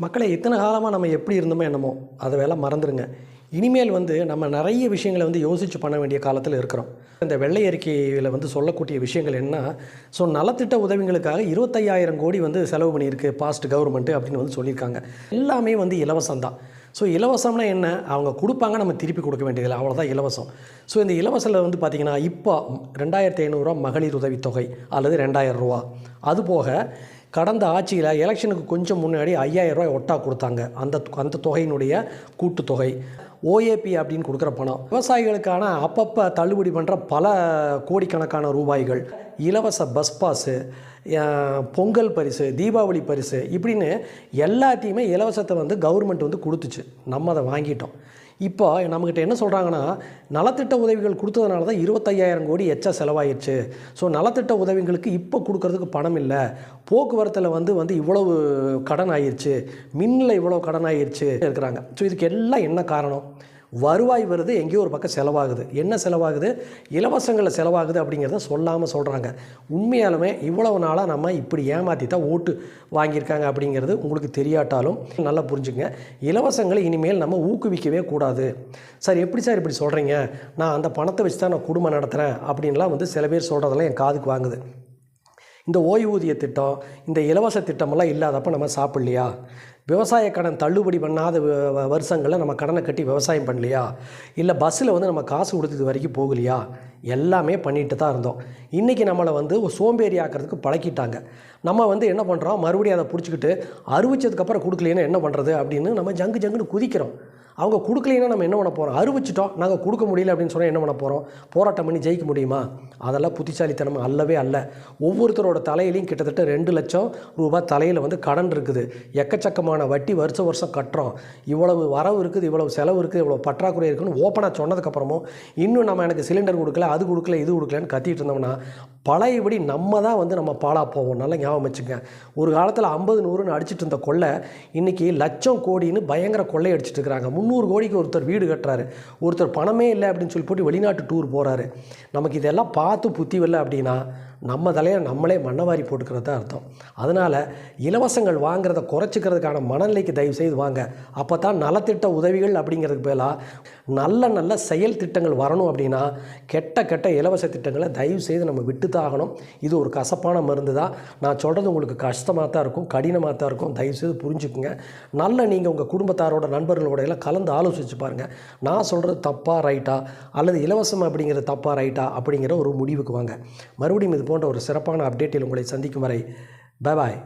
மக்களை இத்தனை காலமாக நம்ம எப்படி இருந்தோமோ என்னமோ அதை வேலை மறந்துடுங்க. இனிமேல் நம்ம நிறைய விஷயங்களை யோசித்து பண்ண வேண்டிய காலத்தில் இருக்கிறோம். இந்த வெள்ளை அறிக்கையில் சொல்லக்கூடிய விஷயங்கள் என்ன, ஸோ நலத்திட்ட உதவிகளுக்காக 25,000 கோடி செலவு பண்ணியிருக்கு பாஸ்ட் கவர்மெண்ட்டு அப்படின்னு சொல்லியிருக்காங்க. எல்லாமே இலவசம் தான். ஸோ இலவசம்னா என்ன, அவங்க கொடுப்பாங்க, நம்ம திருப்பி கொடுக்க வேண்டியதில்லை, அவ்வளோதான் இலவசம். ஸோ இந்த இலவசத்தில் பார்த்திங்கன்னா இப்போ 2,500 ரூபா மகளிர் உதவித்தொகை அல்லது 2,000 ரூபா. அதுபோக கடந்த ஆட்சியில் எலெக்ஷனுக்கு கொஞ்சம் முன்னாடி 5,000 ரூபாய் ஒட்டா கொடுத்தாங்க. அந்த தொகையினுடைய கூட்டுத்தொகை ஓஏபி அப்படின்னு கொடுக்குற பணம், விவசாயிகளுக்கான அப்பப்போ தள்ளுபடி பண்ணுற பல கோடிக்கணக்கான ரூபாய்கள், இலவச பஸ் பாஸு, பொங்கல் பரிசு, தீபாவளி பரிசு, இப்படின்னு எல்லாத்தையுமே இலவசத்தை கவர்மெண்ட் கொடுத்துச்சு. நம்ம அதை வாங்கிட்டோம். இப்போ நம்மக்கிட்ட என்ன சொல்கிறாங்கன்னா, நலத்திட்ட உதவிகள் கொடுத்ததுனால தான் 25,000 கோடி எச்சா செலவாயிடுச்சு. ஸோ நலத்திட்ட உதவிகளுக்கு இப்போ கொடுக்கறதுக்கு பணம் இல்லை, போக்குவரத்தில் இவ்வளவு கடன் ஆயிடுச்சு, மின்னில் இவ்வளோ கடன் ஆயிடுச்சு இருக்கிறாங்க. ஸோ இதுக்கு எல்லாம் என்ன காரணம், வருவாய் வருது, எங்கேயோ ஒரு பக்கம் செலவாகுது. என்ன செலவாகுது, இலவசங்களில் செலவாகுது அப்படிங்கிறத சொல்லாமல் சொல்கிறாங்க. உண்மையாலுமே இவ்வளவு நாளாக நம்ம இப்படி ஏமாற்றி தான் ஓட்டு வாங்கியிருக்காங்க அப்படிங்கிறது உங்களுக்கு தெரியாட்டாலும் நல்லா புரிஞ்சுங்க. இலவசங்களை இனிமேல் நம்ம ஊக்குவிக்கவே கூடாது. சார் எப்படி சார் இப்படி சொல்கிறீங்க, நான் அந்த பணத்தை வச்சு தான் நான் குடும்பம் நடத்துகிறேன் அப்படின்லாம் சில பேர் சொல்கிறதெல்லாம் என் காதுக்கு வாங்குது. இந்த ஓய்வூதிய திட்டம், இந்த இலவச திட்டமெல்லாம் இல்லாதப்போ நம்ம சாப்பிட்லையா, விவசாய கடன் தள்ளுபடி பண்ணாத வருஷங்களில் நம்ம கடனை கட்டி விவசாயம் பண்ணலையா, இல்லை பஸ்ஸில் நம்ம காசு கொடுத்தது வரைக்கும் போகலையா, எல்லாமே பண்ணிட்டு தான் இருந்தோம். இன்றைக்கி நம்மளை சோம்பேறி ஆக்கிறதுக்கு பழக்கிட்டாங்க. நம்ம என்ன பண்ணுறோம், மறுபடியும் அதை பிடிச்சிக்கிட்டு அறிவிச்சதுக்கப்புறம் கொடுக்கலைன்னா என்ன பண்ணுறது அப்படின்னு நம்ம ஜங்குன்னு குதிக்கிறோம். அவங்க கொடுக்கலைன்னா நம்ம என்ன பண்ண போகிறோம், அறிவிச்சிட்டோம், நாங்கள் கொடுக்க முடியல அப்படின்னு சொன்னால் என்ன பண்ண போகிறோம், போராட்டம் பண்ணி ஜெயிக்க முடியுமா? அதெல்லாம் புத்திசாலித்தனம் அல்லவே அல்ல. ஒவ்வொருத்தரோட தலையிலையும் கிட்டத்தட்ட 2 லட்சம் ரூபாய் தலையில் கடன் இருக்குது. எக்கச்சக்கமான வட்டி வருஷம் கட்டுறோம். இவ்வளவு வரவு இருக்குது, இவ்வளவு செலவு இருக்குது, இவ்வளோ பற்றாக்குறை இருக்குதுன்னு ஓப்பனாக சொன்னதுக்கப்புறமும் இன்னும் நம்ம எனக்கு சிலிண்டர் கொடுக்கல, அது கொடுக்கல, இது கொடுக்கலன்னு கத்திட்டு இருந்தோம்னா பழையபடி நம்ம தான் நம்ம பாலாக போவோம். நல்லா ஞாபகம் வச்சுங்க. ஒரு காலத்தில் 50 100ன்னு அடிச்சிட்டு இருந்த கொள்ளை இன்றைக்கி லட்சம் கோடின்னு பயங்கர கொள்ளை அடிச்சிட்டு இருக்கிறாங்க. 300 கோடிக்கு ஒருத்தர் வீடு கட்டுறாரு, ஒருத்தர் பணமே இல்லை அப்படின்னு சொல்லி போட்டு வெளிநாட்டு டூர் போகிறாரு. நமக்கு இதெல்லாம் பார்த்து புத்தி வரல அப்படின்னா நம்ம தலையை நம்மளே மண்ணவாரி போட்டுக்கிறது தான் அர்த்தம். அதனால் இலவசங்கள் வாங்கிறத குறைச்சிக்கிறதுக்கான மனநிலைக்கு தயவு செய்து வாங்க. அப்போ தான் நலத்திட்ட உதவிகள் அப்படிங்கிறதுக்கு பதிலாக நல்ல செயல் திட்டங்கள் வரணும். அப்படின்னா கெட்ட இலவச திட்டங்களை தயவு செய்து நம்ம விட்டு தான் ஆகணும். இது ஒரு கசப்பான மருந்து தான். நான் சொல்கிறது உங்களுக்கு கஷ்டமாக தான் இருக்கும், கடினமாக தான் இருக்கும். தயவு செய்து புரிஞ்சுக்குங்க. நீங்கள் உங்கள் குடும்பத்தாரோட நண்பர்களோட எல்லாம் கலந்து ஆலோசித்து பாருங்கள். நான் சொல்கிறது தப்பாக ரைட்டா, அல்லது இலவசம் அப்படிங்கிறது தப்பாக ரைட்டா அப்படிங்கிற ஒரு முடிவுக்கு வாங்க. மறுபடியும் இது போன்ற ஒரு சிறப்பான அப்டேட்டில் உங்களை சந்திக்கும் வரை பாய்.